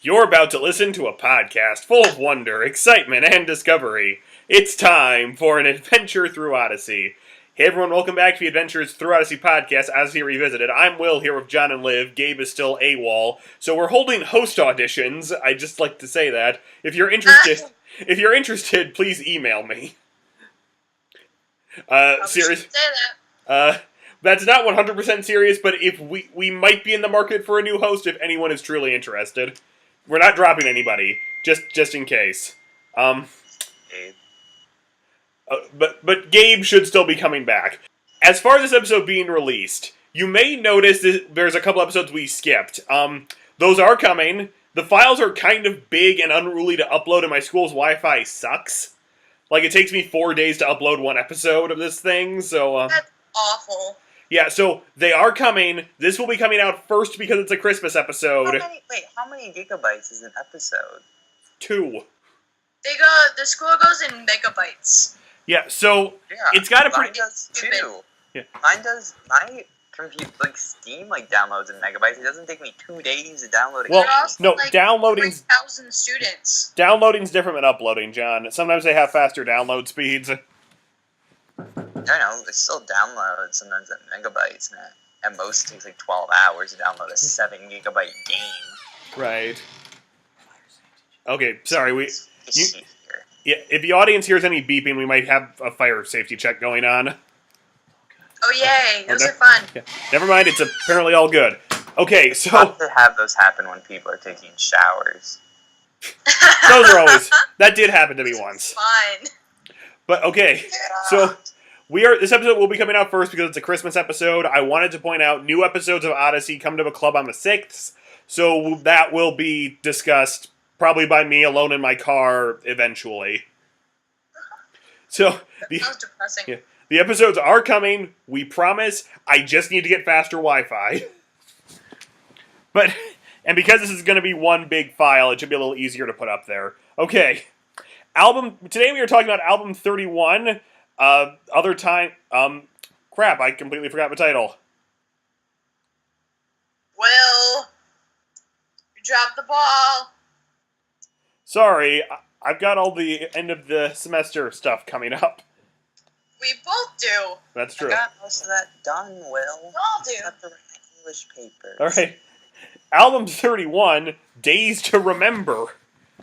You're about to listen to a podcast full of wonder, excitement, and discovery. It's time for an adventure through Odyssey. Hey everyone, welcome back to the Adventures Through Odyssey podcast, Odyssey Revisited. I'm Will, here with John and Liv. Gabe is still AWOL. So we're holding host auditions. I'd just like to say that. If you're interested, please email me. Serious. That's not 100% serious, but if we might be in the market for a new host if anyone is truly interested. We're not dropping anybody, just in case. But Gabe should still be coming back. As far as this episode being released, you may notice that there's a couple episodes we skipped. Those are coming. The files are kind of big and unruly to upload, and my school's Wi-Fi sucks. Like, it takes me 4 days to upload one episode of this thing, so... That's awful. Yeah, so they are coming. This will be coming out first because it's a Christmas episode. How many gigabytes is an episode? 2. The school goes in megabytes. Yeah, so it's got a pretty... Mine does too. Yeah. My computer, Steam, downloads in megabytes. It doesn't take me 2 days to download a Well, game. no, downloading's... 3,000 students. Downloading's different than uploading, John. Sometimes they have faster download speeds. I know, it still downloads sometimes at megabytes, and at most it takes 12 hours to download a 7 gigabyte game. Right. Okay, sorry, yeah, if the audience hears any beeping, we might have a fire safety check going on. Oh yay, those are fun. Yeah. Never mind, it's apparently all good. Okay, so... Not to have those happen when people are taking showers. Those are always... That did happen to me once. Fun. But, okay, so... This episode will be coming out first because it's a Christmas episode. I wanted to point out new episodes of Odyssey come to a club on the 6th, so that will be discussed probably by me alone in my car eventually. So That sounds depressing. Yeah, the episodes are coming, we promise. I just need to get faster Wi-Fi. And because this is going to be one big file, it should be a little easier to put up there. Okay, today we are talking about album 31. Crap, I completely forgot the title. Will, you dropped the ball. Sorry, I've got all the end of the semester stuff coming up. We both do. That's true. I got most of that done, Will. We all do. Except for my English papers. Alright. Album 31, Days to Remember.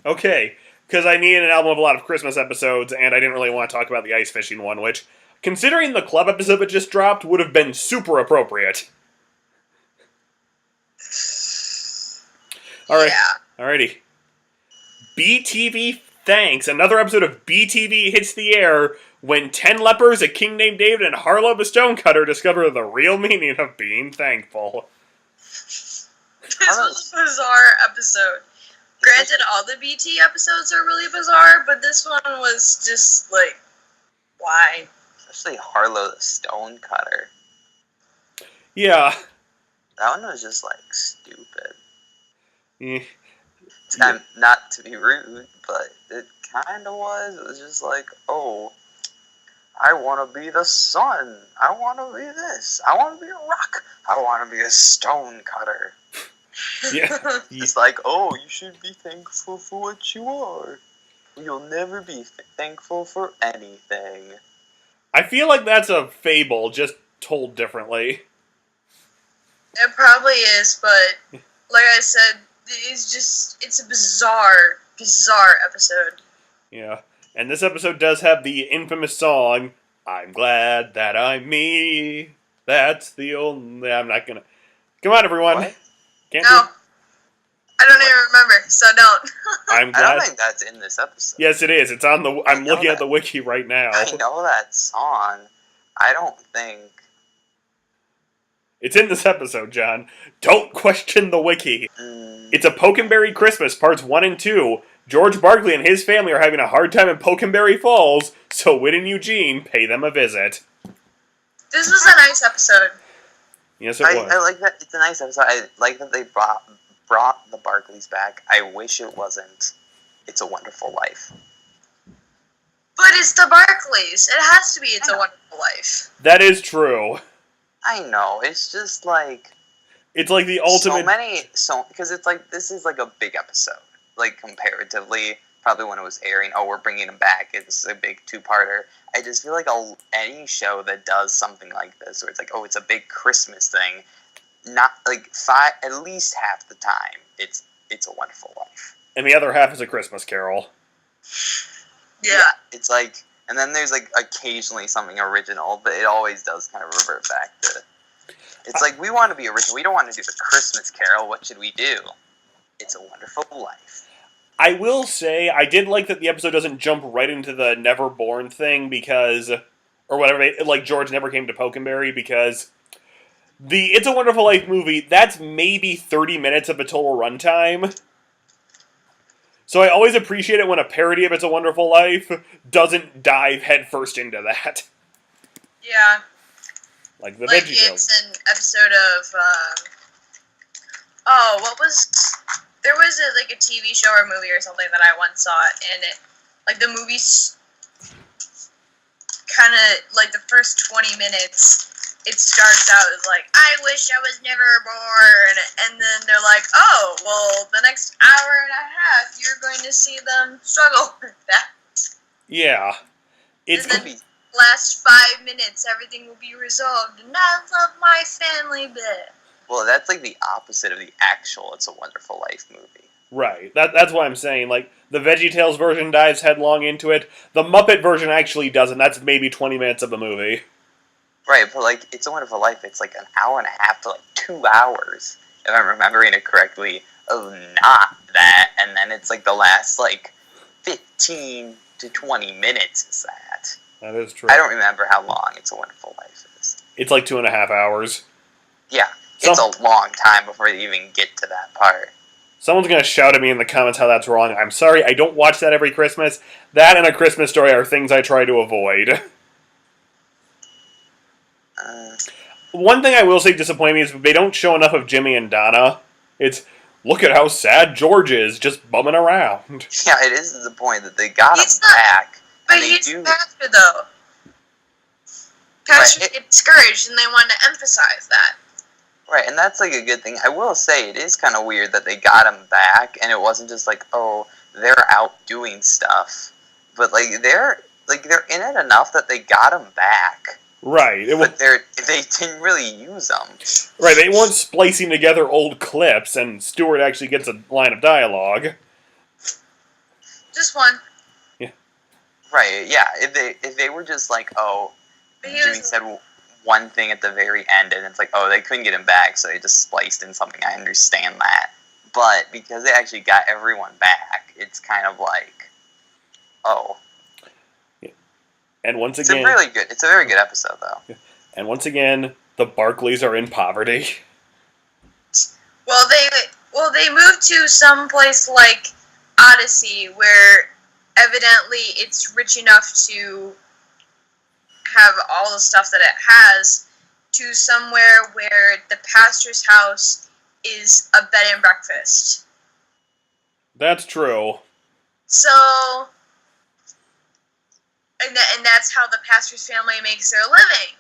Okay, because I needed an album of a lot of Christmas episodes, and I didn't really want to talk about the ice fishing one, which, considering the club episode that just dropped, would have been super appropriate. Alright. Yeah. Alrighty. BTV Thanks. Another episode of BTV hits the air when 10 lepers, a king named David, and Harlow the Stonecutter discover the real meaning of being thankful. This was a bizarre episode. Granted, all the BT episodes are really bizarre, but this one was just why? Especially Harlow the Stonecutter. Yeah. That one was just, stupid. Yeah. Not to be rude, but it kind of was. It was just oh, I want to be the sun. I want to be this. I want to be a rock. I want to be a stonecutter. Yeah. It's oh, you should be thankful for what you are. You'll never be thankful for anything. I feel like that's a fable, just told differently. It probably is, but like I said, it's a bizarre episode. Yeah. And this episode does have the infamous song, I'm glad that I'm me. That's the only... I'm not gonna... Come on, everyone. What? Can't No. I don't even remember, so don't. I'm glad... I don't think that's in this episode. Yes, it is. It's on the... I'm looking at the wiki right now. I know that song. I don't think... It's in this episode, John. Don't question the wiki. It's a Pokenberry Christmas, parts 1 and 2. George Barkley and his family are having a hard time in Pokenberry Falls, so Whit and Eugene pay them a visit. This was a nice episode. Yes, it was. I like that. It's a nice episode. I like that they brought the Barkleys back. I wish it wasn't It's a Wonderful Life. But it's the Barkleys. It has to be It's a Wonderful Life. That is true. I know. It's just It's like the ultimate. Because it's like, this is like a big episode, like comparatively, probably when it was airing. Oh, we're bringing him back. It's a big two-parter. I just feel like any show that does something like this, where it's like, oh, it's a big Christmas thing, not like at least half the time, it's A Wonderful Life. And the other half is A Christmas Carol. Yeah. It's like, and then there's like occasionally something original, but it always does kind of revert back to. It's like, we want to be original. We don't want to do the Christmas Carol. What should we do? It's A Wonderful Life. I will say, I did like that the episode doesn't jump right into the Never Born thing because, or whatever, like George never came to Pokenberry, because the It's a Wonderful Life movie, that's maybe 30 minutes of a total runtime. So I always appreciate it when a parody of It's a Wonderful Life doesn't dive headfirst into that. Yeah. Like the Like VeggieTales. it's an episode of, there was a TV show or movie or something that I once saw, and it, like, the movie's kind of, like, the first 20 minutes, it starts out as, like, I wish I was never born, and then they're like, oh, well, the next hour and a half, you're going to see them struggle with that. Yeah. It's And then last 5 minutes, everything will be resolved, and I love my family bit. Well, that's like the opposite of the actual It's a Wonderful Life movie. right. That's what I'm saying. Like, the VeggieTales version dives headlong into it. The Muppet version actually doesn't. That's maybe 20 minutes of the movie. Right, but like, It's a Wonderful Life, it's like an hour and a half to like 2 hours, if I'm remembering it correctly, of not that, and then it's like the last like 15 to 20 minutes is that. That is true. I don't remember how long It's a Wonderful Life is. It's like 2.5 hours. Yeah, it's a long time before you even get to that part. Someone's going to shout at me in the comments how that's wrong. I'm sorry, I don't watch that every Christmas. That and A Christmas Story are things I try to avoid. One thing I will say disappointed me is they don't show enough of Jimmy and Donna. It's, look at how sad George is, just bumming around. Yeah, it is the point that they got him He's not- back. But and they he's do. pastor, though. Pastors Right, get discouraged, and they want to emphasize that. Right, and that's like a good thing. I will say it is kind of weird that they got him back, and it wasn't just like, oh, they're out doing stuff, but like they're in it enough that they got him back. Right. But they didn't really use them. Right, they weren't splicing together old clips, and Stewart actually gets a line of dialogue. Just one. Right, yeah. If they were just like, oh, But Jimmy said one thing at the very end, and it's like, oh, they couldn't get him back, so they just spliced in something. I understand that. But because they actually got everyone back, it's kind of like, oh. And once It's again... It's a very good episode, though. And once again, the Barclays are in poverty. Well, they moved to some place like Odyssey, where evidently it's rich enough to have all the stuff that it has, to somewhere where the pastor's house is a bed and breakfast. That's true. So, and that's how the pastor's family makes their living,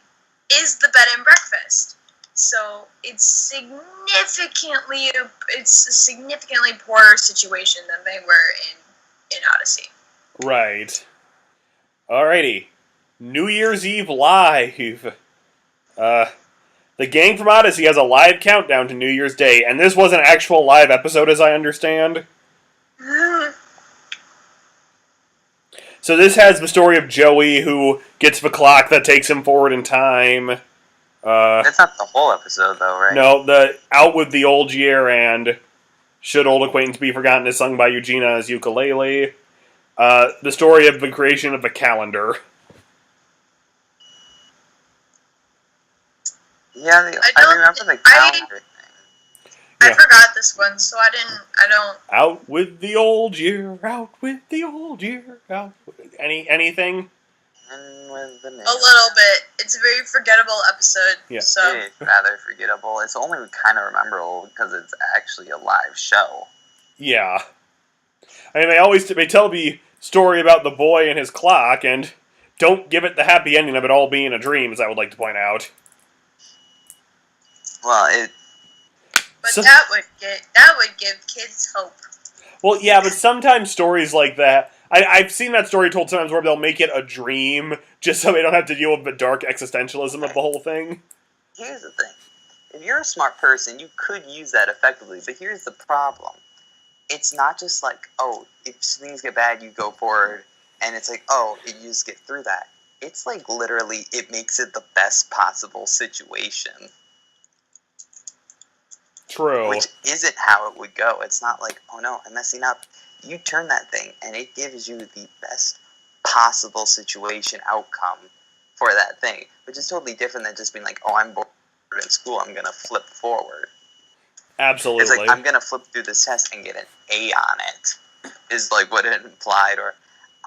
is the bed and breakfast. So it's a significantly poorer situation than they were in Odyssey. Right. Alrighty. New Year's Eve live. The gang from Odyssey has a live countdown to New Year's Day, and this was an actual live episode, as I understand. So this has the story of Joey, who gets the clock that takes him forward in time. That's not the whole episode, though, right? No, the Out with the Old Year and Should Old Acquaintance Be Forgotten is sung by Eugenia's ukulele. The story of the creation of the calendar. Yeah, I remember the calendar thing. I forgot this one, so I don't... Out with the old year, out with the old year, out with... Anything? And with the A little bit. It's a very forgettable episode. Yeah. So. It is rather forgettable. It's only kind of memorable because it's actually a live show. Yeah. I mean, they tell the story about the boy and his clock, and don't give it the happy ending of it all being a dream, as I would like to point out. Well, But So- that would give kids hope. Well, yeah, but sometimes stories like that, I've seen that story told sometimes where they'll make it a dream just so they don't have to deal with the dark existentialism of the whole thing. Here's the thing. If you're a smart person, you could use that effectively, but here's the problem. It's not just like, oh, if things get bad, you go forward, and it's like, oh, you just get through that. It's like literally, it makes it the best possible situation. True. Which isn't how it would go. It's not like, oh no, I'm messing up. You turn that thing, and it gives you the best possible situation outcome for that thing, which is totally different than just being like, oh, I'm bored in school, I'm gonna flip forward. Absolutely. It's like, I'm gonna flip through this test and get an A on it, is like what it implied, or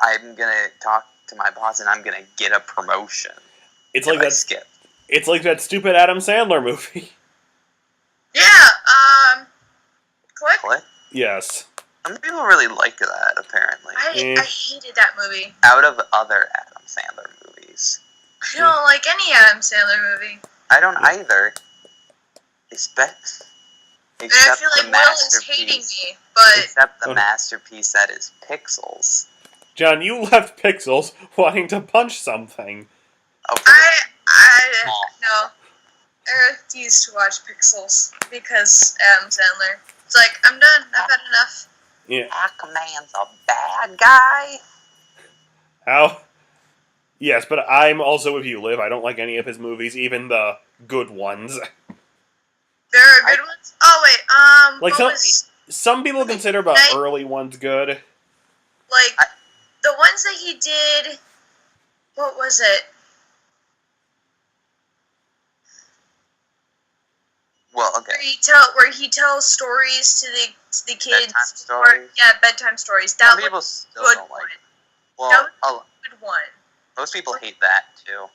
I'm gonna talk to my boss and I'm gonna get a promotion. It's like that. Skip. It's like that stupid Adam Sandler movie. Yeah, Click? What? Yes. Some people really like that, apparently. I hated that movie. Out of other Adam Sandler movies. I don't like any Adam Sandler movie. I don't either. Except And I feel like the Will is hating masterpiece. me, but Except the masterpiece that is Pixels. John, you left Pixels wanting to punch something. Oh, no. I refuse to watch Pixels because Adam Sandler. It's like, I'm done. I've had enough. Yeah. Aquaman's a bad guy. How? Yes, but I'm also with you, Liv. I don't like any of his movies, even the good ones. There are good ones? Oh, wait, Like what was he? some people consider the Night- early ones good. Like, the ones that he did, what was it? Well, okay. Where he tells stories to the kids. Bedtime stories? Yeah, bedtime stories. That Some was people still good don't one. like it. That Well, was a good one. most people hate that, too.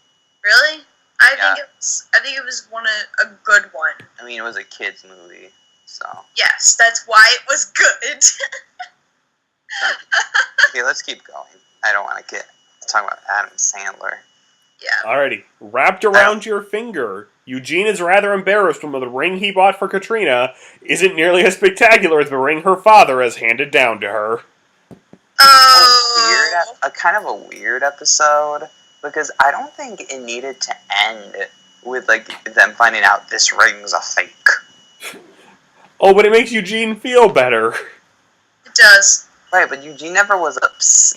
Really? I Yeah. think it was a good one. I mean, it was a kid's movie, so... Yes, that's why it was good. Okay, let's keep going. I don't want to get talking about Adam Sandler. Yeah. Alrighty. Wrapped around your finger, Eugene is rather embarrassed when the ring he bought for Katrina isn't nearly as spectacular as the ring her father has handed down to her. Oh. A kind of a weird episode, because I don't think it needed to end with, like, them finding out this ring's a fake. Oh, but it makes Eugene feel better. It does. Right, but Eugene never was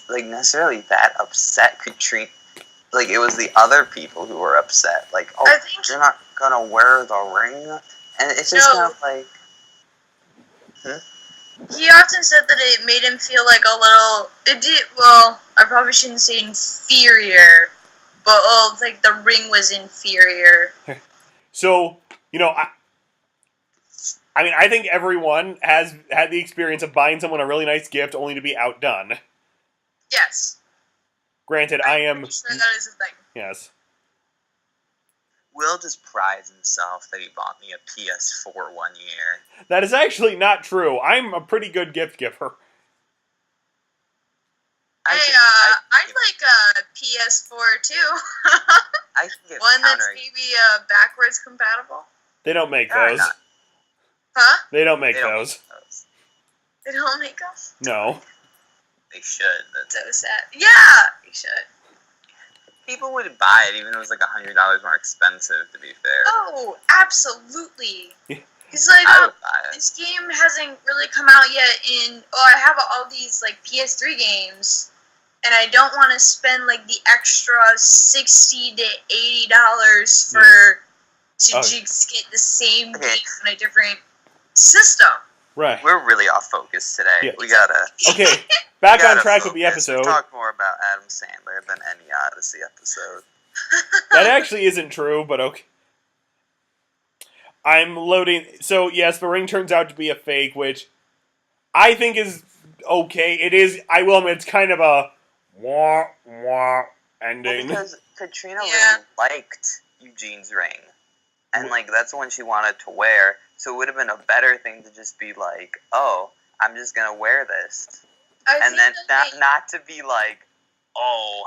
necessarily that upset. Katrina, like, it was the other people who were upset. Like, oh, I think you're not gonna wear the ring? And it's just kind of like... he often said that it made him feel like a little. It did. Well, I probably shouldn't say inferior, but like the ring was inferior. So, I mean, I think everyone has had the experience of buying someone a really nice gift only to be outdone. Yes. Granted, I am... pretty sure that is a thing. Yes. Will just prides himself that he bought me a PS4 one year. That is actually not true. I'm a pretty good gift giver. I'd like a PS4 too. I can give One that's counter. maybe backwards compatible. They don't make They're those. not. Huh? They don't make They don't those. make those. They don't make them. No. They should. So sad. Yeah, you should. People would buy it even if it was like $100 more expensive, to be fair. Oh, absolutely. Yeah. It's like, I would buy it. this game hasn't really come out yet I have all these, like, PS3 games, and I don't want to spend, like, the extra $60 to $80 to just get the same game on a different system. Right. We're really off focus today. Yeah. We gotta... Okay, back we on gotta track with the focus. episode. We talk more about Adam Sandler than any Odyssey episode. That actually isn't true, but okay. I'm loading... So, yes, the ring turns out to be a fake, which I think is okay. It is... I will admit, it's kind of a wah, wah ending. Well, because Katrina Yeah. really liked Eugene's ring. And, like, that's the one she wanted to wear. So it would have been a better thing to just be like, oh, I'm just going to wear this. And then not to be like, oh,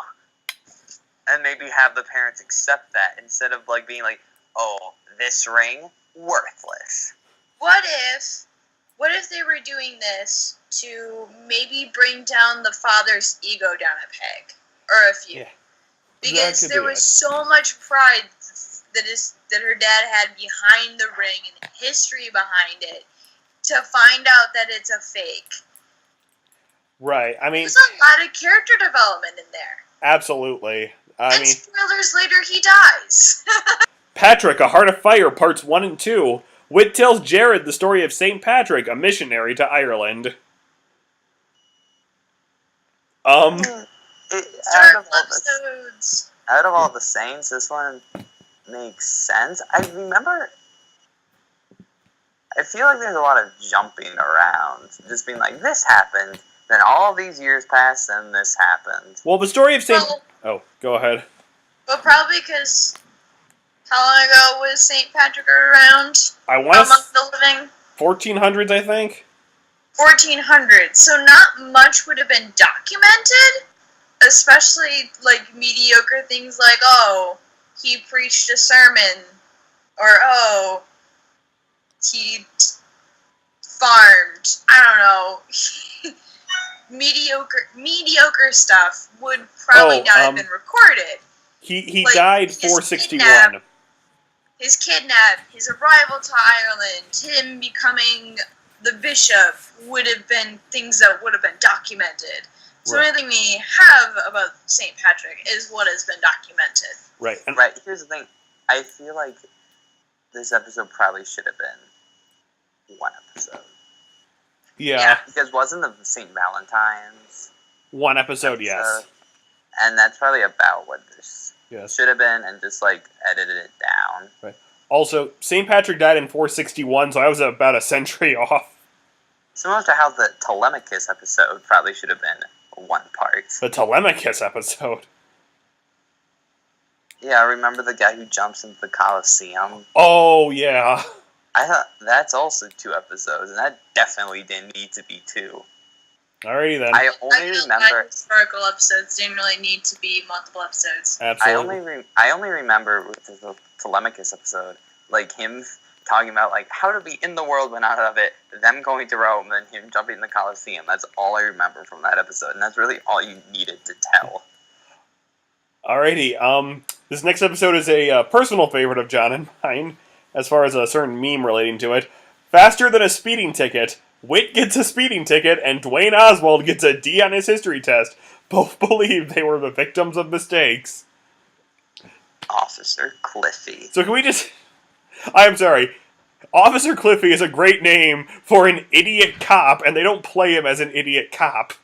and maybe have the parents accept that instead of, like, being like, oh, this ring, worthless. What if they were doing this to maybe bring down the father's ego down a peg or a few? Yeah. Because That could there be was it. so much pride that her dad had behind the ring and the history behind it, to find out that it's a fake. Right. I mean, There's a lot of character development in there. absolutely. And spoilers, later he dies. Patrick, A Heart of Fire, Parts 1 and 2. Whit tells Jared the story of St. Patrick, a missionary to Ireland. Out Start of all the episodes. out of all the saints, this one makes sense. I feel like there's a lot of jumping around, just being like, this happened, then all these years passed, and this happened. Well, the story of St. Well, Oh, go ahead. but probably because how long ago was St. Patrick around I want among to... the living? 1400s, I think? 1400. So not much would have been documented, especially like mediocre things like, oh, he preached a sermon, or oh, he farmed. I don't know. mediocre stuff would probably not have been recorded. He Like, died his 461. His kidnap, his arrival to Ireland, him becoming the bishop would have been things that would have been documented. So Right. anything we have about St. Patrick is what has been documented. Right. And Right, here's the thing. I feel like this episode probably should have been one episode. yeah, Because wasn't the St. Valentine's one episode, yes. And that's probably about what this Yes. should have been, and just like edited it down. Also, St. Patrick died in 461, so I was about a century off. Similar to how the Telemachus episode probably should have been one part. The Telemachus episode. Yeah, I remember the guy who jumps into the Colosseum. Oh, yeah. I thought that's also 2 episodes, and that definitely didn't need to be 2. Alrighty then. I I only feel remember. like historical episodes didn't really need to be multiple episodes. Absolutely. I only remember with the Telemachus episode, like him talking about like how to be in the world but not of it, them going to Rome, and him jumping in the Colosseum. That's all I remember from that episode, and that's really all you needed to tell. Alrighty. This next episode is a personal favorite of John and mine, as far as a certain meme relating to it. Faster than a speeding ticket. Whit gets a speeding ticket, and Dwayne Oswald gets a D on his history test. Both believe they were the victims of mistakes. Officer Cliffy. So can we just... I'm sorry. Officer Cliffy is a great name for an idiot cop, and they don't play him as an idiot cop.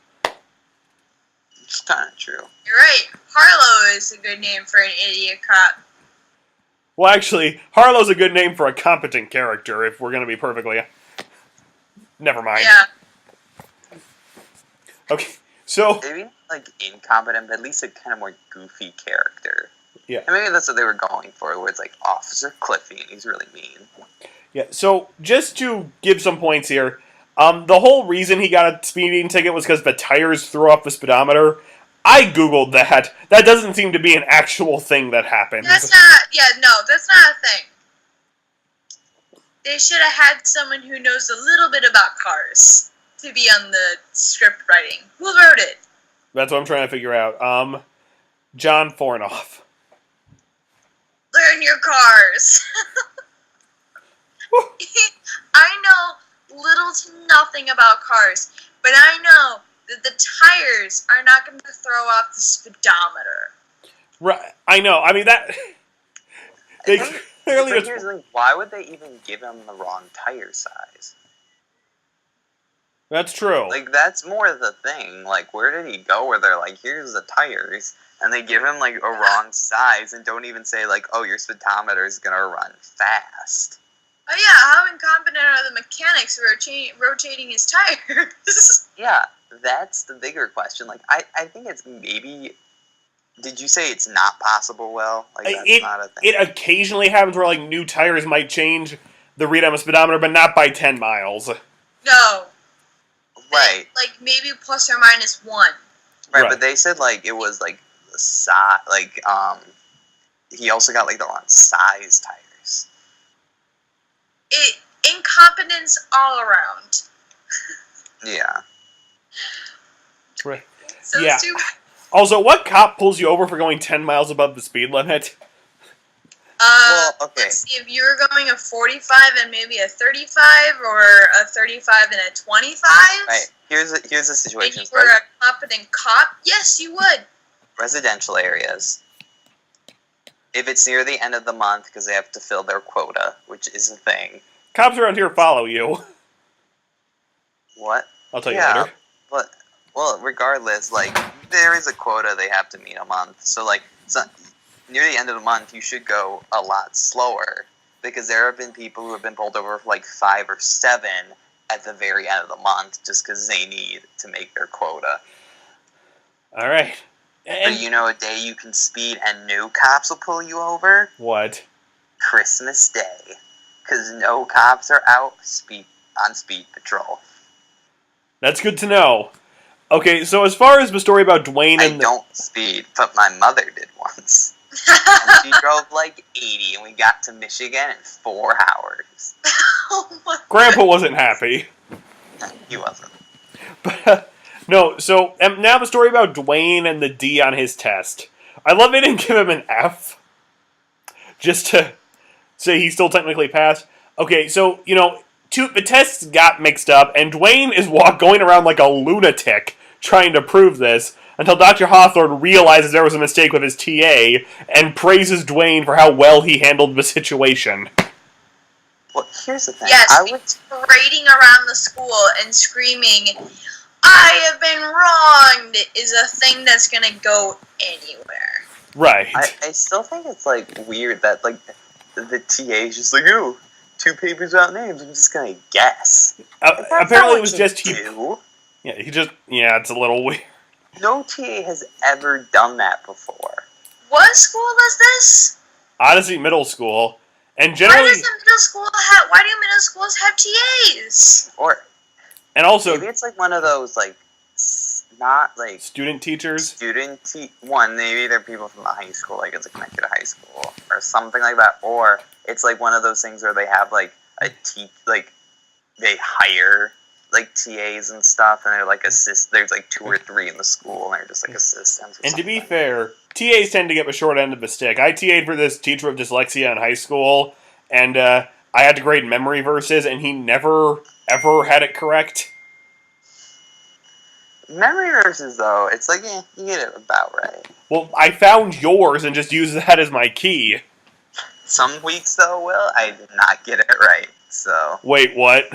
It's kind of true. You're right. Harlow is a good name for an idiot cop. Well, actually, Harlow's a good name for a competent character, if we're going to be perfectly... Never mind. Yeah. Okay, so... Maybe like incompetent, but at least a kind of more goofy character. Yeah. And maybe that's what they were going for, where it's like Officer Cliffy, and he's really mean. Yeah, so just to give some points here, the whole reason he got a speeding ticket was because the tires threw off the speedometer. I googled that. That doesn't seem to be an actual thing that happens. That's not a thing. They should have had someone who knows a little bit about cars to be on the script writing. Who wrote it? That's what I'm trying to figure out. John Fornoff. Learn your cars. I know little to nothing about cars, but I know that the tires are not going to throw off the speedometer. Right, I know. I mean, that... They clearly But just... here's the thing, why would they even give him the wrong tire size? That's true. Like, that's more the thing. Like, where did he go where they're like, here's the tires, and they give him, like, a wrong size and don't even say, like, oh, your speedometer is gonna run fast. Oh yeah, how incompetent are the mechanics who are rotating his tires? Yeah, that's the bigger question. Like, I think it's maybe... Did you say it's not possible, Will? Like, that's not a thing. It occasionally happens where, like, new tires might change the read on a speedometer, but not by 10 miles. No. Right. Like maybe plus or minus 1. Right, Right. but they said, like, it was, like, the size... Like, he also got, like, the wrong size tires. incompetence all around. Yeah. Right. So Yeah. stupid. Also, what cop pulls you over for going 10 miles above the speed limit? Well, okay. Let's see, if you were going a 45 and maybe a 35, or a 35 and a 25, Right. Here's the and situation. you were a competent cop, yes, you would. Residential areas. If it's near the end of the month because they have to fill their quota, which is a thing. Cops around here follow you. What? I'll tell you Yeah, later. but well, regardless, like there is a quota they have to meet a month. So like, near the end of the month, you should go a lot slower because there have been people who have been pulled over for like 5 or 7 at the very end of the month just because they need to make their quota. All right. And But you know, a day you can speed and no cops will pull you over? what? Christmas Day, because no cops are out on speed patrol. That's good to know. Okay, so as far as the story about Dwayne I and the... don't speed, but my mother did once. And she drove like 80, and we got to Michigan in 4 hours. Oh my Grandpa wasn't happy. He wasn't. But, no, so now the story about Dwayne and the D on his test. I love they didn't give him an F. Just to say he still technically passed. Okay, so, you know, the tests got mixed up, and Dwayne is going around like a lunatic trying to prove this, until Dr. Hawthorne realizes there was a mistake with his TA, and praises Dwayne for how well he handled the situation. Well, here's the thing. Yes, I would parading around the school and screaming, "I have been wronged," is a thing that's gonna go anywhere. Right. I still think it's like weird that like the TA is just like, "Ooh, 2 papers without names. I'm just gonna guess." That's not Apparently what it was you just do. Yeah, it's a little weird. No TA has ever done that before. What school is this? Odyssey Middle School, and Why generally, does the middle school have? Why do middle schools have TAs? Or and also maybe it's like one of those like not like student teachers. one. Maybe they're people from the high school, like it's a connected high school or something like that. Or it's like one of those things where they have like like they hire like TAs and stuff, and they're like there's like 2 or 3 in the school, and they're just like assistants. Or And to be something. fair, TAs tend to get the short end of the stick. I TA'd for this teacher of dyslexia in high school, and I had to grade memory verses, and he never, ever had it correct. Memory verses, though, it's like, you get it about right. Well, I found yours and just used that as my key. Some weeks, though, Will, I did not get it right. So Wait, what?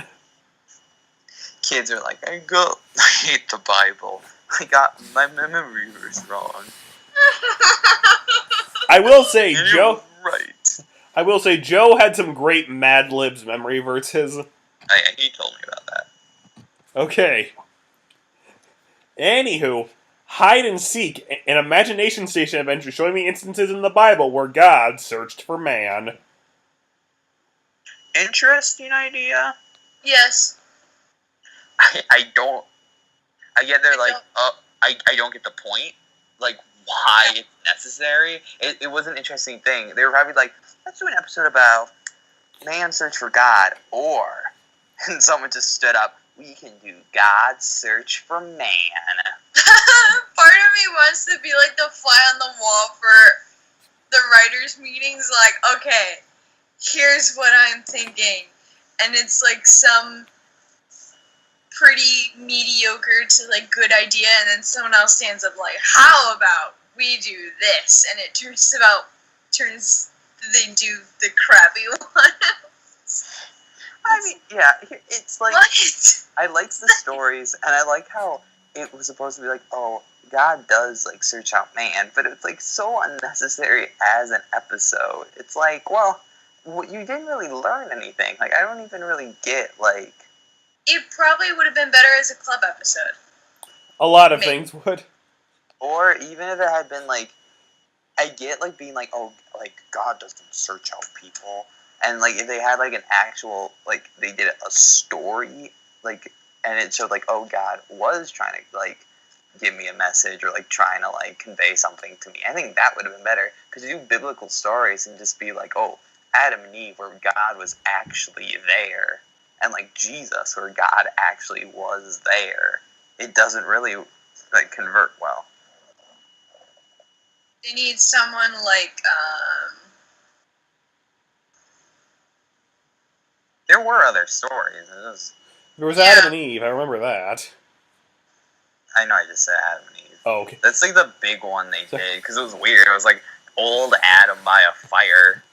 kids are like, I hate the Bible. I got my memory verse wrong. I will say, You Joe. were right. I will say, Joe had some great Mad Libs memory verses. He told me about that. Okay. Anywho, hide and seek, an imagination station adventure showing me instances in the Bible where God searched for man. Interesting idea. Yes. I don't. I get they're I like, don't- I don't get the point. Like, why it's necessary. It was an interesting thing. They were probably like, let's do an episode about man search for God, and someone just stood up. We can do God's search for man. Part of me wants to be like the fly on the wall for the writers' meetings. Like, okay, here's what I'm thinking, and it's like some pretty mediocre to like good idea, and then someone else stands up like, how about we do this, and it they do the crappy one. I mean, yeah, it's like What? I liked the stories, and I like how it was supposed to be like, oh, God does like search out man, but it's like so unnecessary as an episode. It's like, well, you didn't really learn anything. Like, I don't even really get like. It probably would have been better as a club episode. A lot of Maybe. things would. Or even if it had been like, I get like being like, oh, like God doesn't search out people, and like if they had like an actual like they did a story like, and it showed like, oh, God was trying to like give me a message or like trying to like convey something to me. I think that would have been better because you do biblical stories and just be like, oh, Adam and Eve where God was actually there, and like Jesus where God actually was there, it doesn't really like convert well. They need someone like, There were other stories. There was Yeah. Adam and Eve. I remember that. I know I just said Adam and Eve. Oh, okay. That's like the big one they did because it was weird. It was like old Adam by a fire.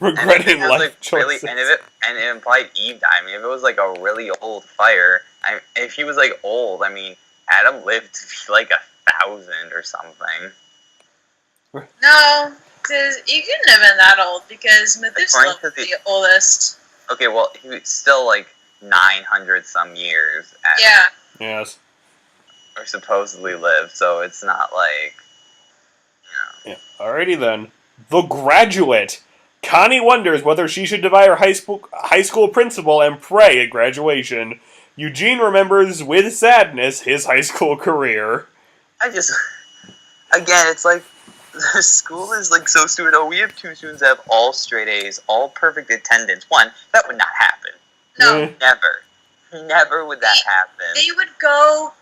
Regretting life like choices. and it implied Eve died. I mean, if it was like a really old fire, if he was like old, I mean, Adam lived to be like 1,000 or something. no, because he couldn't have been that old, because Methuselah was the oldest. Okay, well, he was still like 900 some years. Yeah. Yes. Or supposedly lived, so it's not like, Yeah. Alrighty then. The Graduate. Connie wonders whether she should defy her high school principal and pray at graduation. Eugene remembers with sadness his high school career. Again, it's like, the school is like so stupid. Oh, we have 2 students that have all straight A's, all perfect attendance. One, that would not happen. No. Never would that happen. They would go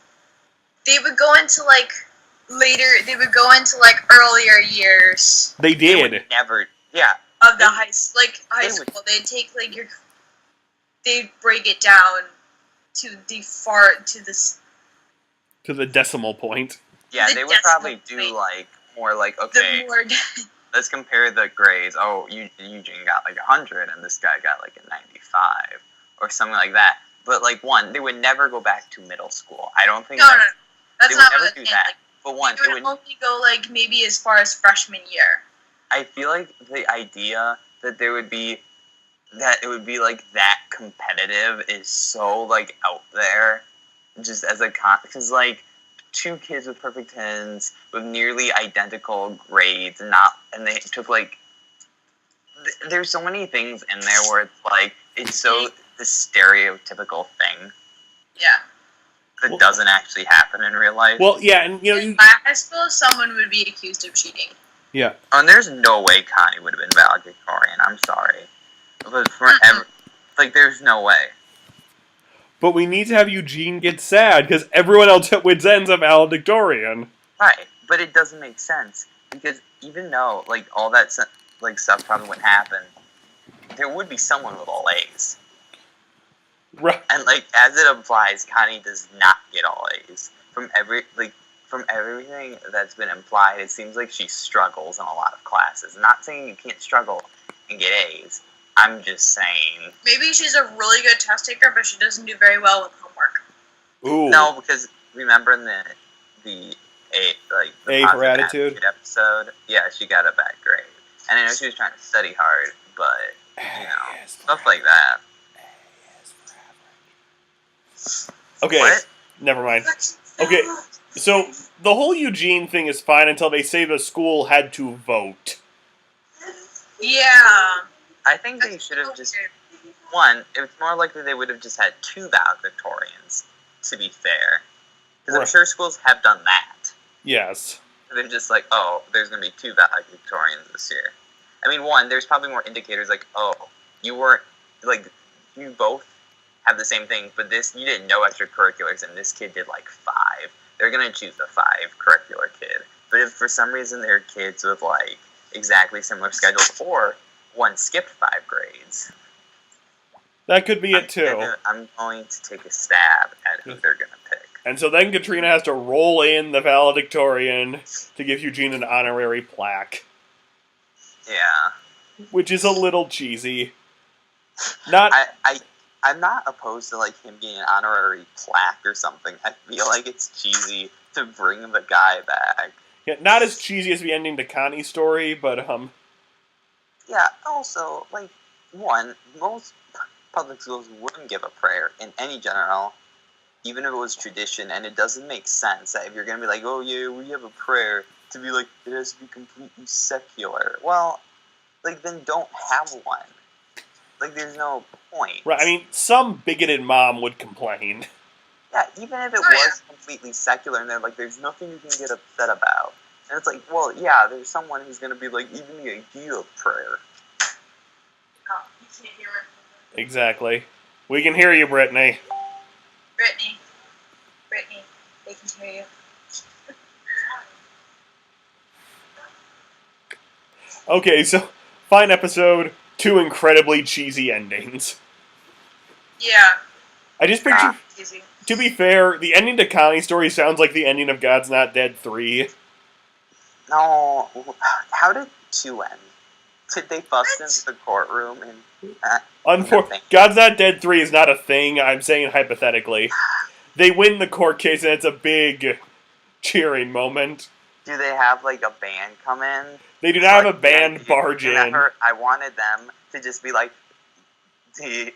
into like earlier years They They did. would never, yeah. of the They- high they school. would- They'd take like they'd break it down to To the decimal point. Yeah, The they would probably decimal do point. like more like, okay, the more. let's compare the grades. Oh, Eugene got like 100 and this guy got like a 95 or something like that. But like they would never go back to middle school. I don't think No, they that's would not never what do I'm that. saying. But one, Like, they would only go like maybe as far as freshman year. I feel like the idea that it would be like that competitive is so like out there, just as a because like 2 kids with perfect 10s with nearly identical grades, and they took like there's so many things in there where it's like it's so the stereotypical thing Yeah. that doesn't actually happen in real life. Well, yeah, and In my high school, someone would be accused of cheating. yeah. And there's no way Connie would have been valedictorian. I'm sorry, but there's no way. But we need to have Eugene get sad because everyone else at Wits End's a valedictorian. Right, but it doesn't make sense because even though like all that like stuff probably wouldn't happen, there would be someone with all A's. Right. And like as it implies, Connie does not get all A's from everything that's been implied. It seems like she struggles in a lot of classes. I'm not saying you can't struggle and get A's. I'm just saying. Maybe she's a really good test taker, but she doesn't do very well with homework. Ooh. No, because remember in the A for positive attitude episode, yeah, she got a bad grade, and I know she was trying to study hard, but stuff like that. Okay, What? never mind. Okay, so the whole Eugene thing is fine until they say the school had to vote. Yeah. I think they should have just one. It's more likely they would have just had 2 valedictorians. To be fair, because I'm Right. sure schools have done that. Yes. They're just like, oh, there's going to be 2 valedictorians this year. I mean, one, there's probably more indicators like, oh, you weren't, like, you both have the same thing, but you did no extracurriculars, and this kid did like 5. They're going to choose the 5 curricular kid. But if for some reason they're kids with, like, exactly similar schedules, or one skipped 5 grades. That could be it too. I'm going to take a stab at who they're going to pick. And so then Katrina has to roll in the valedictorian to give Eugene an honorary plaque, Yeah. which is a little cheesy. Not I'm not opposed to like him getting an honorary plaque or something. I feel like it's cheesy to bring the guy back. yeah, not as cheesy as the ending to Connie's story, but Yeah, also, like, one, most public schools wouldn't give a prayer in any general, even if it was tradition, and it doesn't make sense that if you're going to be like, oh yeah, we have a prayer, to be like, it has to be completely secular. Well, like, then don't have one. Like, there's no point. right. I mean, some bigoted mom would complain. Yeah, even if it Oh, yeah. was completely secular, and they're like, there's nothing you can get upset about. And it's like, well, yeah, there's someone who's going to be like, even the idea of prayer can't hear her. Exactly. We can hear you, Brittany. Brittany, they can hear you. Okay, so fine episode, 2 incredibly cheesy endings. Yeah, I just picture, easy. to be fair, the ending to Connie's story sounds like the ending of God's Not Dead 3. No, how did 2 end? Did they bust What? into the courtroom and... God's Not Dead 3 is not a thing, I'm saying hypothetically. They win the court case and it's a big cheering moment. Do they have, like, a band come in? They do not have a band barge in. Remember, I wanted them to just be like, it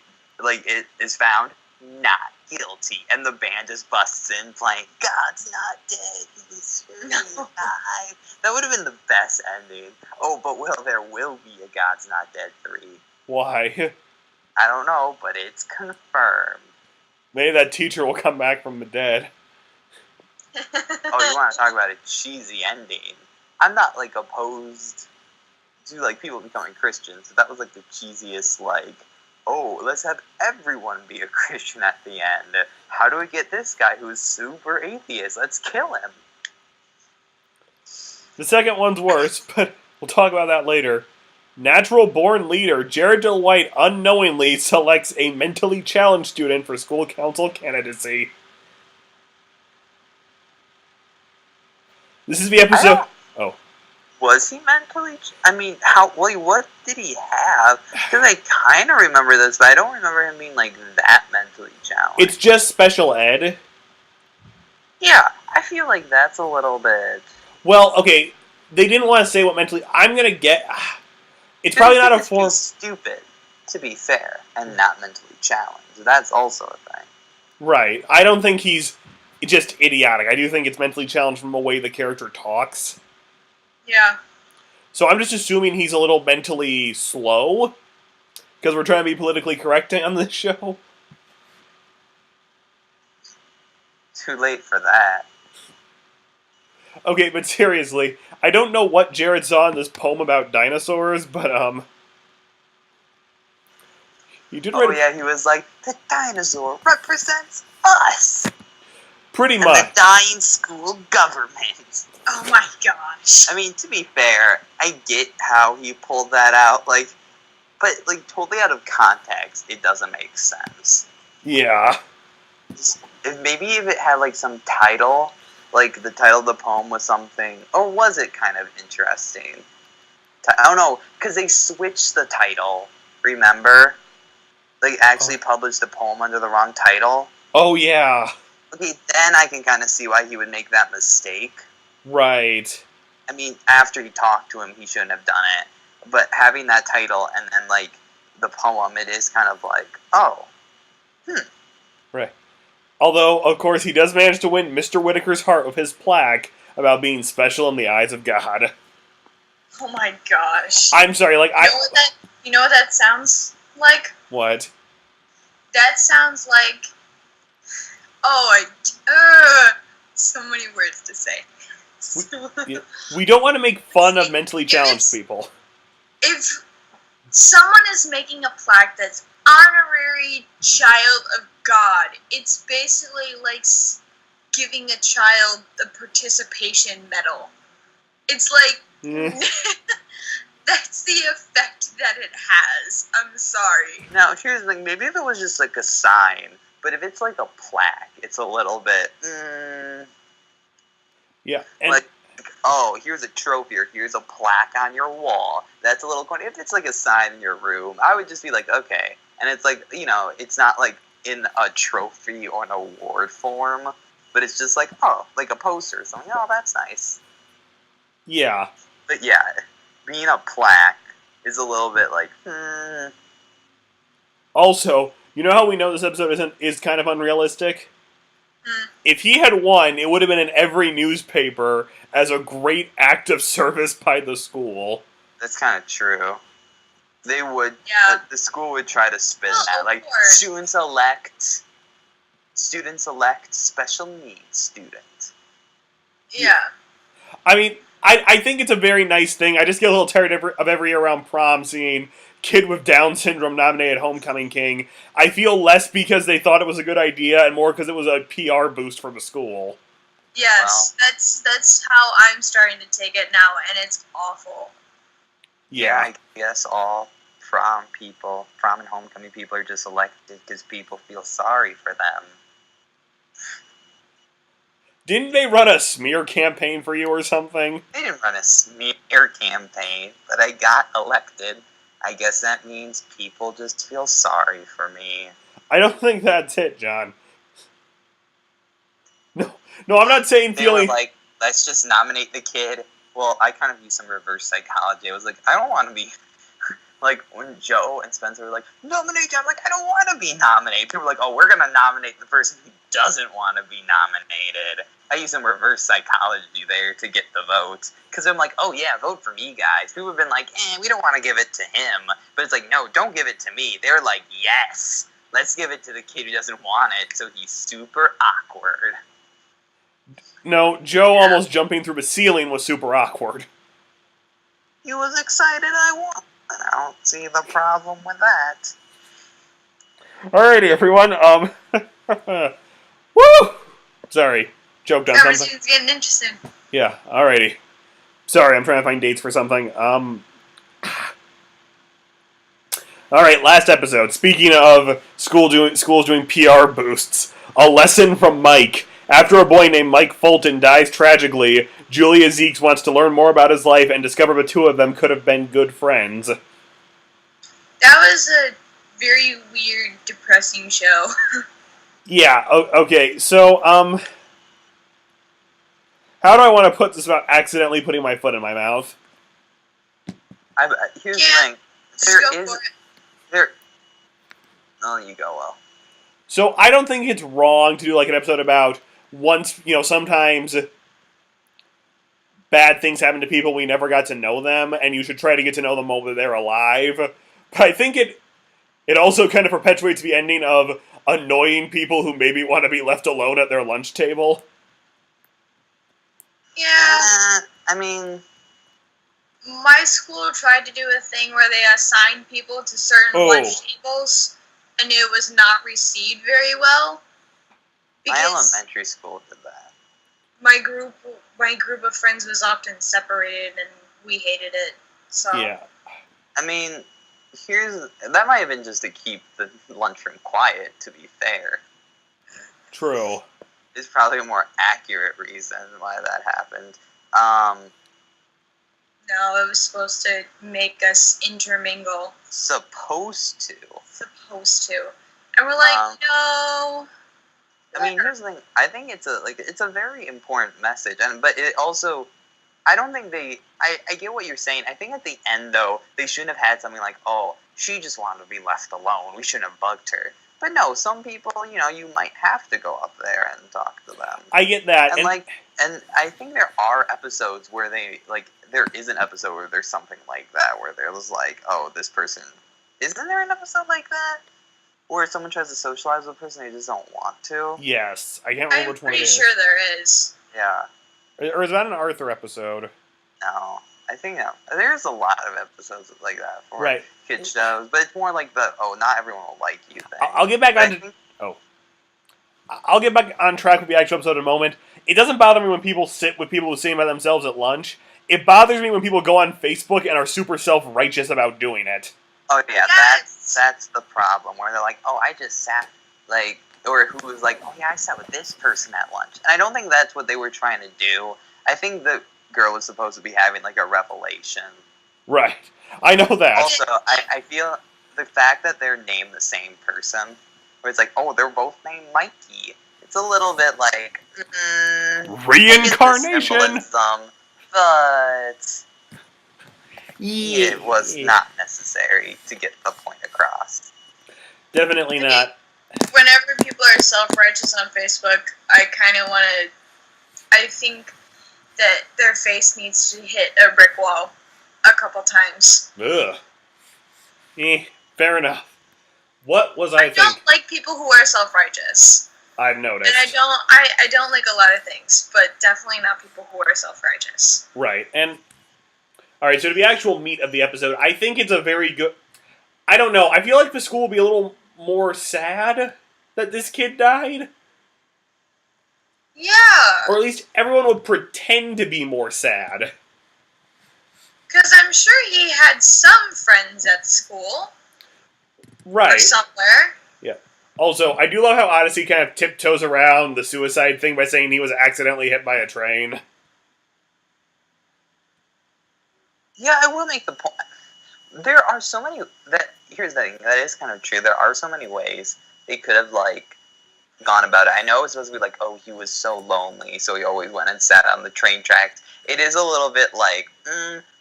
is found not guilty. And the band just busts in playing God's Not Dead, he's alive. That would have been the best ending. Oh, but there will be a God's Not Dead 3. Why? I don't know, but it's confirmed. Maybe that teacher will come back from the dead. Oh, you want to talk about a cheesy ending? I'm not, like, opposed to, like, people becoming Christians. So that was, like, the cheesiest, like, oh, let's have everyone be a Christian at the end. How do we get this guy who's super atheist? Let's kill him. The second one's worse, but we'll talk about that later. Natural born leader Jared DeWhite unknowingly selects a mentally challenged student for school council candidacy. This is the episode. Oh. Was he mentally? I mean, what did he have? Because I kind of remember this, but I don't remember him being, like, that mentally challenged. It's just special ed. Yeah, I feel like that's a little bit... Well, okay, they didn't want to say what mentally... I'm going to get... It's probably not a form... stupid, to be fair, and not mentally challenged. That's also a thing. Right. I don't think he's just idiotic. I do think it's mentally challenged from the way the character talks. Yeah. So I'm just assuming he's a little mentally slow, because we're trying to be politically correct on this show. Too late for that. Okay, but seriously, I don't know what Jared saw in this poem about dinosaurs, but, he did write... Oh yeah, he was like, the dinosaur represents us! Pretty and much. the dying school government. Oh my gosh. I mean, to be fair, I get how he pulled that out, like, but, like, totally out of context, it doesn't make sense. Yeah. Maybe if it had, like, some title, like, the title of the poem was something, or was it kind of interesting? I don't know, because they switched the title, remember? They actually published the poem under the wrong title. Oh, yeah. Okay, then I can kind of see why he would make that mistake. Right. I mean, after he talked to him, he shouldn't have done it. But having that title and then, like, the poem, it is kind of like, oh. Right. Although, of course, he does manage to win Mr. Whitaker's heart with his plaque about being special in the eyes of God. Oh my gosh. I'm sorry, like, You know what that sounds like? What? That sounds like... so many words to say. We don't want to make fun of mentally challenged people. If someone is making a plaque that's honorary child of God, it's basically like giving a child the participation medal. It's like, that's the effect that it has. I'm sorry. Now, here's the thing. Maybe if it was just like a sign, but if it's like a plaque, it's a little bit, Yeah. And like, oh, here's a trophy or here's a plaque on your wall. That's a little corny. If it's like a sign in your room, I would just be like, okay. And it's like, you know, it's not like in a trophy or an award form, but it's just like, oh, like a poster or something. Oh, that's nice. Yeah. But yeah, being a plaque is a little bit like, Also, you know how we know this episode is kind of unrealistic? If he had won, it would have been in every newspaper as a great act of service by the school. That's kind of true. They would, Yeah. the school would try to spin Well, that, of like, course. students elect special needs student. Yeah. I mean, I think it's a very nice thing. I just get a little tired of every year around prom seeing kid with Down syndrome nominated Homecoming King. I feel less because they thought it was a good idea and more because it was a PR boost for the school. Yes, that's how I'm starting to take it now, and it's awful. Yeah, I guess all prom and homecoming people are just elected because people feel sorry for them. Didn't they run a smear campaign for you or something? They didn't run a smear campaign, but I got elected. I guess that means people just feel sorry for me. I don't think that's it, John. No, I'm not saying They feeling... were like, let's just nominate the kid. Well, I kind of used some reverse psychology. I was like, I don't want to be... Like, when Joe and Spencer were like, nominate you, I'm like, I don't want to be nominated. People were like, oh, we're going to nominate the person who doesn't want to be nominated. I used some reverse psychology there to get the vote. Because I'm like, oh, yeah, vote for me, guys. People have been like, we don't want to give it to him. But it's like, no, don't give it to me. They're like, yes, let's give it to the kid who doesn't want it, so he's super awkward. No, Joe almost jumping through the ceiling was super awkward. He was excited I won. I don't see the problem with that. Alrighty, everyone. Woo! Sorry, joked on something. Everything's getting interesting. Yeah, alrighty. Sorry, I'm trying to find dates for something. Alright, last episode. Speaking of schools doing PR boosts, a lesson from Mike. After a boy named Mike Fulton dies tragically, Julia Zeeks wants to learn more about his life and discover the two of them could have been good friends. That was a very weird, depressing show. Yeah, okay, so, how do I want to put this without accidentally putting my foot in my mouth? Here's the thing. Oh, you go, well. So, I don't think it's wrong to do, like, an episode about sometimes bad things happen to people, we never got to know them, and you should try to get to know them while they're alive. But I think it also kind of perpetuates the ending of annoying people who maybe want to be left alone at their lunch table. Yeah. I mean... My school tried to do a thing where they assigned people to certain lunch tables, and it was not received very well. My elementary school did that. My group of friends was often separated, and we hated it. So yeah. I mean, that might have been just to keep the lunchroom quiet, to be fair. True. It's probably a more accurate reason why that happened. No, it was supposed to make us intermingle. Supposed to. And we're like, no. I mean, here's the thing. I think it's a very important message, but it also, I don't think I get what you're saying. I think at the end, though, they shouldn't have had something like, oh, she just wanted to be left alone. We shouldn't have bugged her. But no, some people, you might have to go up there and talk to them. I get that. And I think there are episodes where there is an episode where there's something like that, where there was like, oh, this person, isn't there an episode like that? Where someone tries to socialize with a person they just don't want to? Yes. I can't remember which one it is. I'm pretty sure there is. Yeah. Or is that an Arthur episode? No. I think there's a lot of episodes like that for kid shows, but it's more like not everyone will like you thing. I'll get back I'll get back on track with the actual episode in a moment. It doesn't bother me when people sit with people who sing by themselves at lunch. It bothers me when people go on Facebook and are super self-righteous about doing it. Oh yeah, yes. that's the problem, where they're like, oh, I just sat, or who was like, oh yeah, I sat with this person at lunch. And I don't think that's what they were trying to do. I think the girl was supposed to be having like a revelation. Right. I know that. Also, I feel the fact that they're named the same person, where it's like, oh, they're both named Mikey. It's a little bit like, reincarnation. But it was not necessary to get the point across. Definitely not. Whenever people are self-righteous on Facebook, I kind of want to... I think that their face needs to hit a brick wall a couple times. Ugh. Fair enough. What was I thinking? I don't like people who are self-righteous. I've noticed. And I don't like a lot of things, but definitely not people who are self-righteous. Right. And alright, so to the actual meat of the episode, I think it's a very good... I don't know. I feel like the school will be a little more sad that this kid died. Yeah, Or at least everyone would pretend to be more sad. because I'm sure he had some friends at school or Right. somewhere. Yeah. Also, I do love how Odyssey kind of tiptoes around the suicide thing by saying he was accidentally hit by a train. Yeah, I will make the point. There are so many here's the thing, that is kind of true. There are so many ways they could have like gone about it. I know it's supposed to be like, oh, he was so lonely, so he always went and sat on the train tracks. It is a little bit like,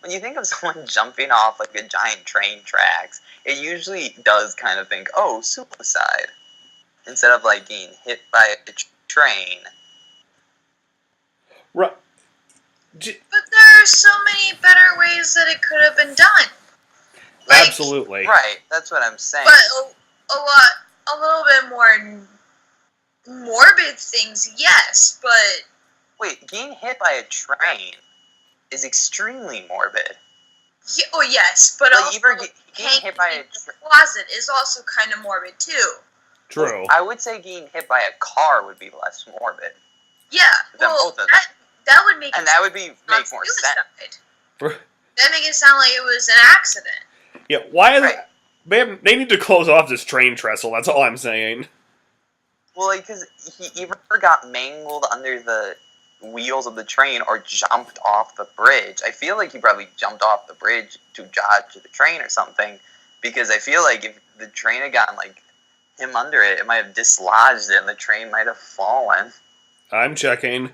when you think of someone jumping off like a giant train tracks, it usually does kind of think, oh, suicide, instead of like being hit by a train. Right. But there are so many better ways that it could have been done. Like, Absolutely. Right, that's what I'm saying. but a little bit more morbid things, yes, but Wait, getting hit by a train is extremely morbid. oh yes, but Like, also getting hit by a hanging in the closet is also kind of morbid too. True. I would say getting hit by a car would be less morbid. Yeah, Than well, both of them. that would make And it that would make not more suicide. sense. That make it sound like it was an accident. Yeah, why is Right. they need to close off this train trestle, that's all I'm saying. Well, like, because he either got mangled under the wheels of the train or jumped off the bridge. I feel like he probably jumped off the bridge to dodge the train or something, because I feel like if the train had gotten, like, him under it, it might have dislodged it and the train might have fallen. I'm checking.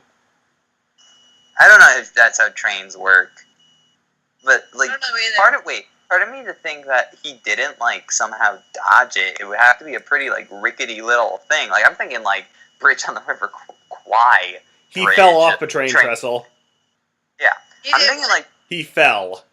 I don't know if that's how trains work. But, like, I don't know either. part of me to think that he didn't, like, somehow dodge it. It would have to be a pretty, like, rickety little thing. Like, I'm thinking, like, Bridge on the River Kwai. He Bridge. fell off the train trestle. Yeah. He I'm did thinking, what? like, He fell.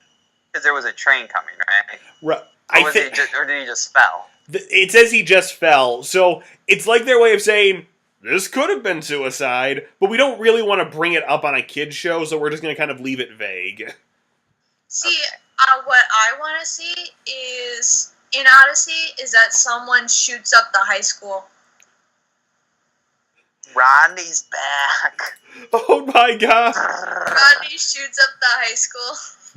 because there was a train coming, right? Right. Or did he just fell? It says he just fell, so it's like their way of saying, this could have been suicide, but we don't really want to bring it up on a kid's show, so we're just going to kind of leave it vague. See, what I want to see is in Odyssey is that someone shoots up the high school. Rodney's back. Oh my god! Rodney shoots up the high school.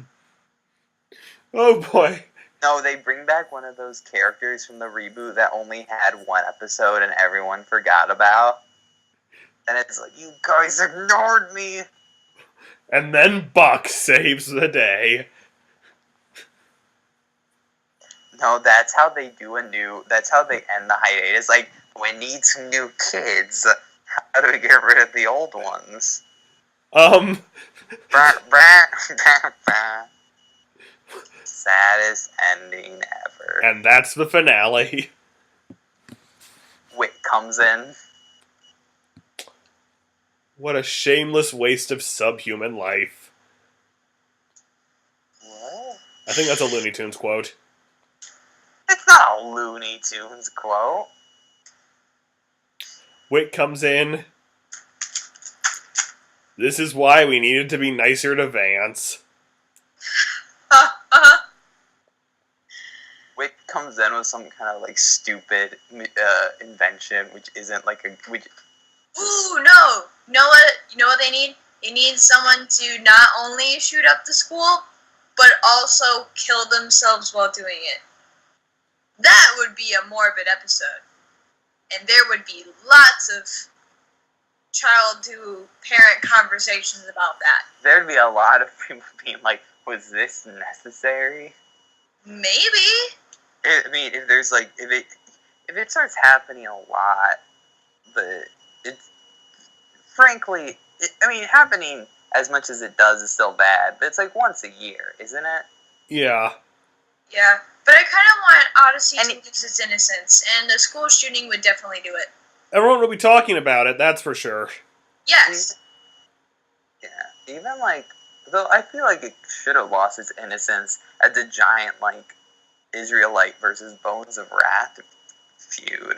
Oh boy. No, they bring back one of those characters from the reboot that only had one episode and everyone forgot about. And it's like, you guys ignored me. And then Buck saves the day. No, that's how they that's how they end the hiatus. Like, we need some new kids. How do we get rid of the old ones? Bah, bah, bah, bah. Saddest ending ever. And that's the finale. Wick comes in. What a shameless waste of subhuman life. What? I think that's a Looney Tunes quote. It's not a Looney Tunes quote. Wick comes in. This is why we needed to be nicer to Vance. Wick comes in with some kind of like stupid invention, which isn't like Ooh, no! You know what they need? They need someone to not only shoot up the school, but also kill themselves while doing it. That would be a morbid episode. And there would be lots of child to parent conversations about that. There'd be a lot of people being like, was this necessary? Maybe. I mean, if there's like, if it starts happening a lot, it's frankly, happening as much as it does is still bad. But it's like once a year, isn't it? Yeah. Yeah. But I kind of want Odyssey to lose its innocence, and a school shooting would definitely do it. Everyone will be talking about it, that's for sure. Yes. Yeah. Even like, though I feel like it should have lost its innocence at the giant like Israelite versus Bones of Wrath feud.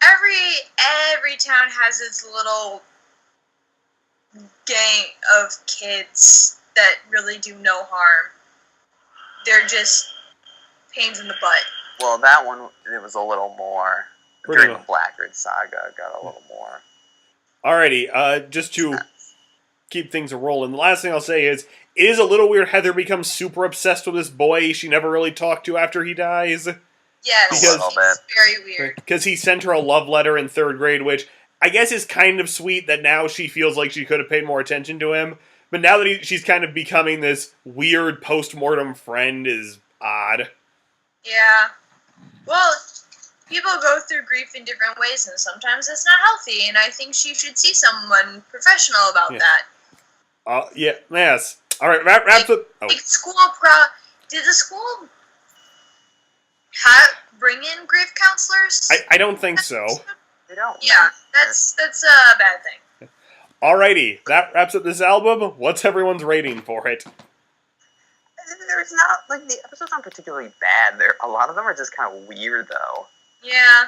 Every town has its little gang of kids that really do no harm. They're just pains in the butt. Well, that one, it was a little more. Pretty During the Blackridge saga, it got a little more. Alrighty, just to keep things rolling, the last thing I'll say is, it is a little weird Heather becomes super obsessed with this boy she never really talked to after he dies. Yes, Because- it's very weird. Because he sent her a love letter in 3rd grade, which I guess is kind of sweet that now she feels like she could have paid more attention to him. But now that she's kind of becoming this weird post-mortem friend is odd. Yeah. Well, people go through grief in different ways, and sometimes it's not healthy, and I think she should see someone professional about Yeah. that. Yes. Alright, wraps up. Oh, Like, did the school bring in grief counselors? I don't think so. They don't. Yeah, that's a bad thing. Alrighty, that wraps up this album. What's everyone's rating for it? There's not, like, the episodes aren't particularly bad. A lot of them are just kind of weird, though. Yeah.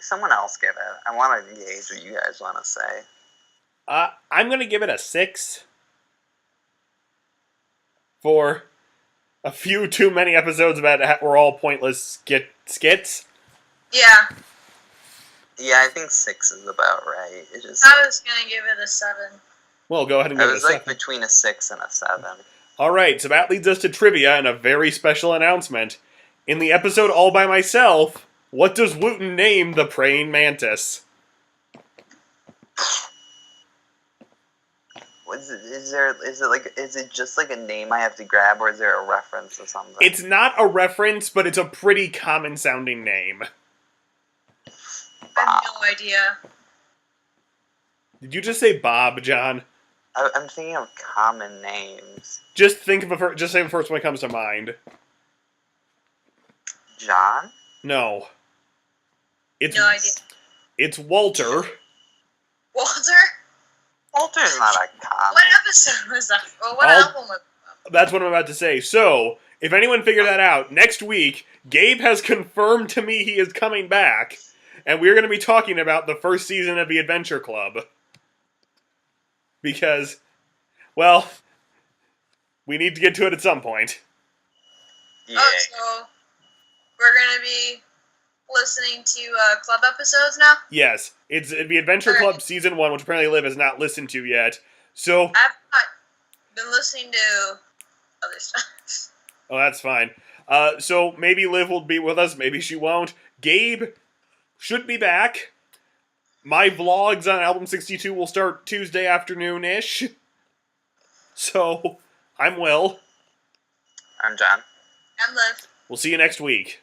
Someone else give it. I want to gauge what you guys want to say. I'm gonna give it a 6. For a few too many episodes about were all pointless skits. Yeah. Yeah, I think 6 is about right. It's just, I was gonna give it a 7. Well, go ahead and I give it a was like 7. between a 6 and a 7. Alright, so that leads us to trivia and a very special announcement. In the episode All By Myself, what does Wooten name the praying mantis? Is it just like a name I have to grab, or is there a reference to something? It's not a reference, but it's a pretty common sounding name. I have no idea. Did you just say Bob, John? I'm thinking of common names. Just think of just say the first one that comes to mind. John? No. It's No idea. It's Walter. Walter? Walter's not a common. What episode was that? Or what I'll- album was that? That's what I'm about to say. So, if anyone figured that out, next week, Gabe has confirmed to me he is coming back, and we're going to be talking about the first season of the Adventure Club. Because, well, we need to get to it at some point. Yeah. Oh, so we're gonna be listening to club episodes now? Yes, it's the Adventure Alright. Club Season 1, which apparently Liv has not listened to yet. So, I've not been listening to other stuff. oh, that's fine. So maybe Liv will be with us, maybe she won't. Gabe should be back. My vlogs on Album 62 will start Tuesday afternoon-ish. So, I'm Will. I'm John. I'm Liv. We'll see you next week.